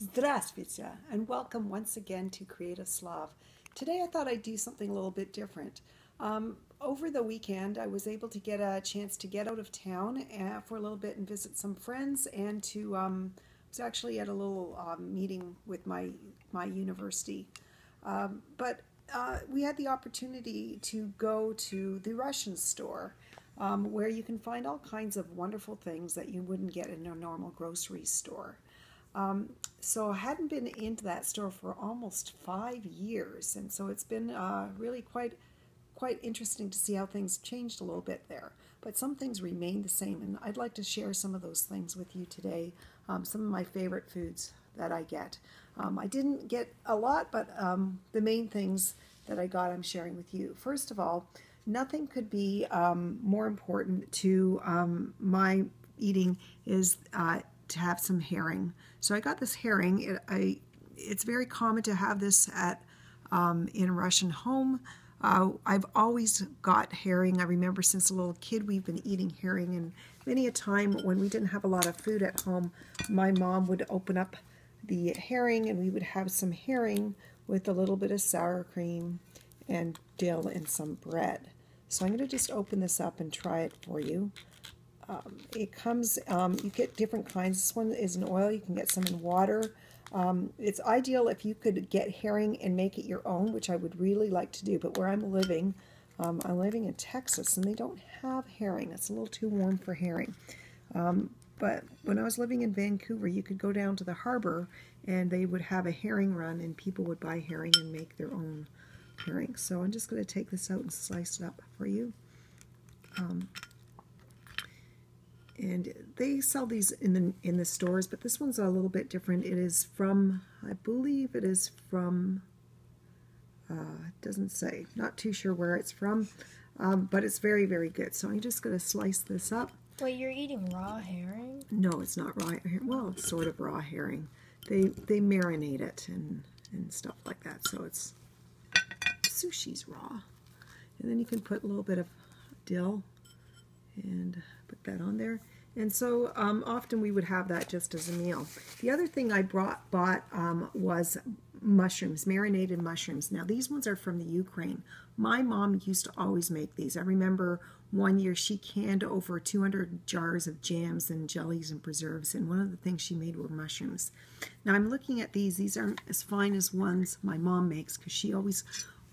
Здравствуйте, and welcome once again to Creative Slav. Today I thought I'd do something a little bit different. Over the weekend, I was able to get a chance to get out of town for a little bit and visit some friends, and was actually at a little meeting with my university. But we had the opportunity to go to the Russian store, where you can find all kinds of wonderful things that you wouldn't get in a normal grocery store. So I hadn't been into that store for almost 5 years, and so it's been really quite interesting to see how things changed a little bit there. But some things remain the same, and I'd like to share some of those things with you today. Some of my favorite foods that I get. I didn't get a lot, but the main things that I got, I'm sharing with you. First of all, nothing could be more important to my eating is to have some herring. So I got this herring. It's very common to have this at in a Russian home. I've always got herring. I remember since a little kid we've been eating herring, and many a time when we didn't have a lot of food at home, my mom would open up the herring and we would have some herring with a little bit of sour cream and dill and some bread. So I'm going to just open this up and try it for you. It comes, you get different kinds. This one is in oil. You can get some in water. It's ideal if you could get herring and make it your own, which I would really like to do. But where I'm living in Texas, and they don't have herring. It's a little too warm for herring. But when I was living in Vancouver, you could go down to the harbor, and they would have a herring run, and people would buy herring and make their own herring. So I'm just going to take this out and slice it up for you. And they sell these in the stores, but this one's a little bit different. It is from, I believe it is from, it doesn't say, not too sure where it's from, but it's very, very good. So I'm just going to slice this up. Wait, you're eating raw herring? No, it's not raw herring. Well, it's sort of raw herring. They marinate it and stuff like that. So it's sushi's raw. And then you can put a little bit of dill and put that on there. And so often we would have that just as a meal. The other thing I bought was mushrooms, marinated mushrooms. Now these ones are from the Ukraine. My mom used to always make these. I remember one year she canned over 200 jars of jams and jellies and preserves, and one of the things she made were mushrooms. Now I'm looking at these. These aren't as fine as ones my mom makes because she always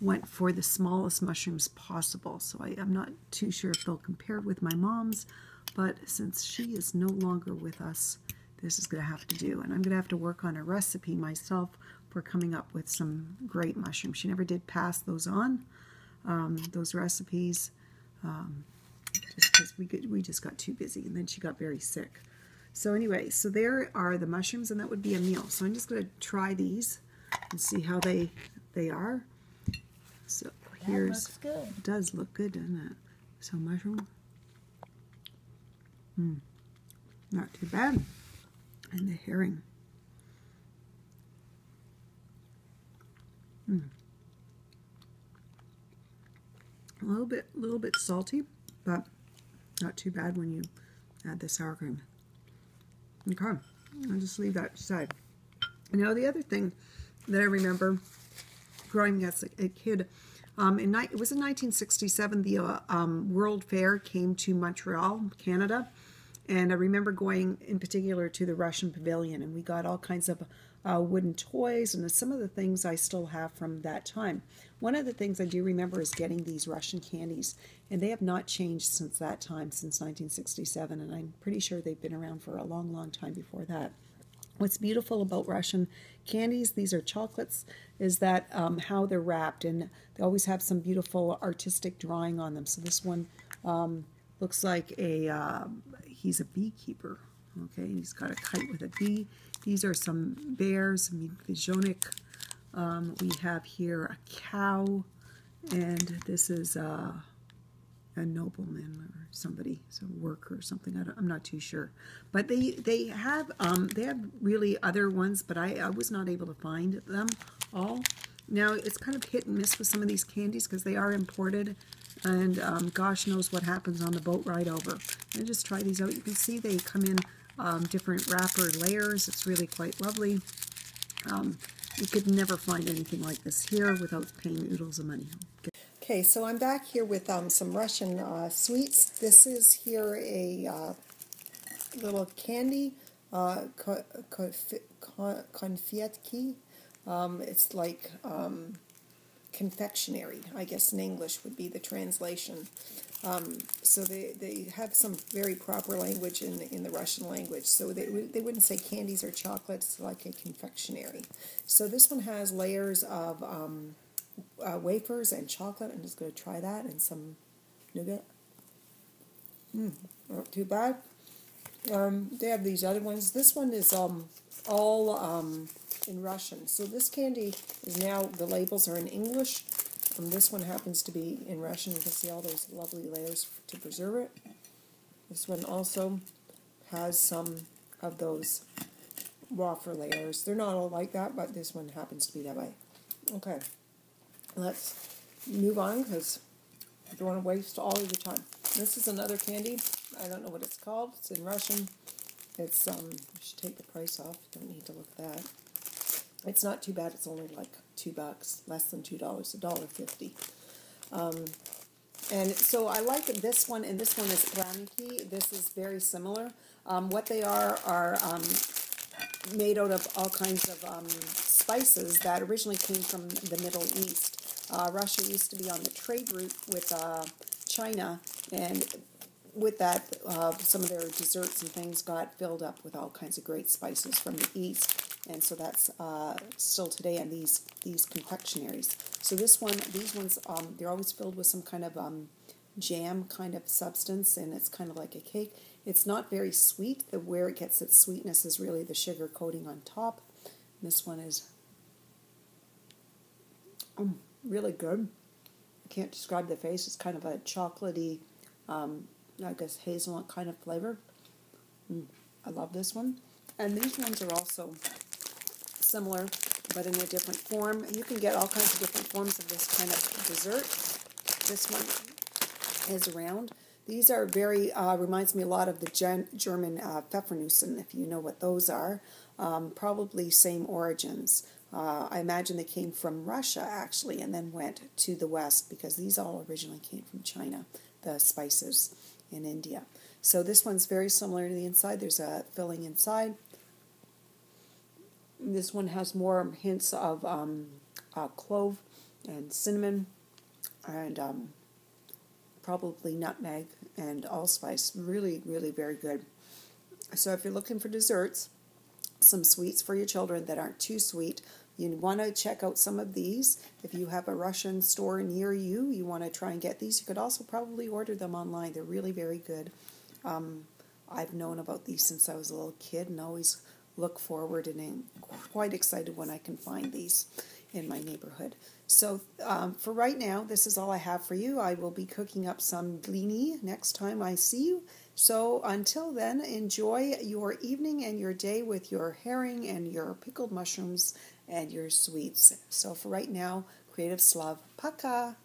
went for the smallest mushrooms possible. So I'm not too sure if they'll compare with my mom's, but since she is no longer with us, this is going to have to do. And I'm going to have to work on a recipe myself for coming up with some great mushrooms. She never did pass those on, those recipes, just because we just got too busy, and then she got very sick. So anyway, so there are the mushrooms, and that would be a meal. So I'm just going to try these and see how they are. So here's, looks good. It does look good, doesn't it? So mushroom, not too bad. And the herring, a little bit salty, but not too bad when you add the sour cream. Okay, I'll just leave that aside. Now the other thing that I remember growing as a kid, it was in 1967, the World Fair came to Montreal, Canada, and I remember going in particular to the Russian Pavilion, and we got all kinds of wooden toys, and some of the things I still have from that time. One of the things I do remember is getting these Russian candies, and they have not changed since that time, since 1967, and I'm pretty sure they've been around for a long, long time before that. What's beautiful about Russian candies, these are chocolates, is that how they're wrapped, and they always have some beautiful artistic drawing on them. So this one looks like he's a beekeeper. Okay, he's got a kite with a bee. These are some bears, Visionik. We have here a cow, and this is a nobleman or somebody, some worker or something. I'm not too sure, but they have really other ones, but I was not able to find them all. Now it's kind of hit and miss with some of these candies because they are imported, and gosh knows what happens on the boat ride over. And just try these out. You can see they come in different wrapper layers. It's really quite lovely. You could never find anything like this here without paying oodles of money. Okay, so I'm back here with some Russian sweets. This is here a little candy, konfetki. It's like confectionery, I guess in English would be the translation. So they have some very proper language in the Russian language. So they wouldn't say candies or chocolates, like a confectionery. So this one has layers of wafers and chocolate. I'm just going to try that, and some nougat. Not too bad. They have these other ones. This one is all in Russian. So this candy is now, the labels are in English. This one happens to be in Russian. You can see all those lovely layers to preserve it. This one also has some of those wafer layers. They're not all like that, but this one happens to be that way. Okay, let's move on because I don't want to waste all of your time. This is another candy. I don't know what it's called. It's in Russian. It's, I should take the price off. Don't need to look at that. It's not too bad. It's only like $2, less than $2, $1.50. And so I like this one, and this one is praniki. This is very similar. What they are made out of all kinds of spices that originally came from the Middle East. Russia used to be on the trade route with China, and with that, some of their desserts and things got filled up with all kinds of great spices from the East. And so that's still today in these confectionaries. So these ones, they're always filled with some kind of jam kind of substance, and it's kind of like a cake. It's not very sweet. Where it gets its sweetness is really the sugar coating on top. And this one is really good. I can't describe the face. It's kind of a chocolatey, I guess hazelnut kind of flavor. I love this one. And these ones are also similar, but in a different form. You can get all kinds of different forms of this kind of dessert. This one is round. These are very, reminds me a lot of the German Pfeffernussen, if you know what those are. Probably same origins. I imagine they came from Russia, actually, and then went to the West, because these all originally came from China, the spices in India. So this one's very similar to the inside. There's a filling inside. This one has more hints of clove and cinnamon and probably nutmeg and allspice. Really, really very good. So if you're looking for desserts, some sweets for your children that aren't too sweet, you want to check out some of these. If you have a Russian store near you, you want to try and get these. You could also probably order them online. They're really very good. I've known about these since I was a little kid and always look forward and am quite excited when I can find these in my neighborhood. So for right now, this is all I have for you. I will be cooking up some blini next time I see you. So until then, enjoy your evening and your day with your herring and your pickled mushrooms and your sweets. So for right now, Creative Slav, Paka!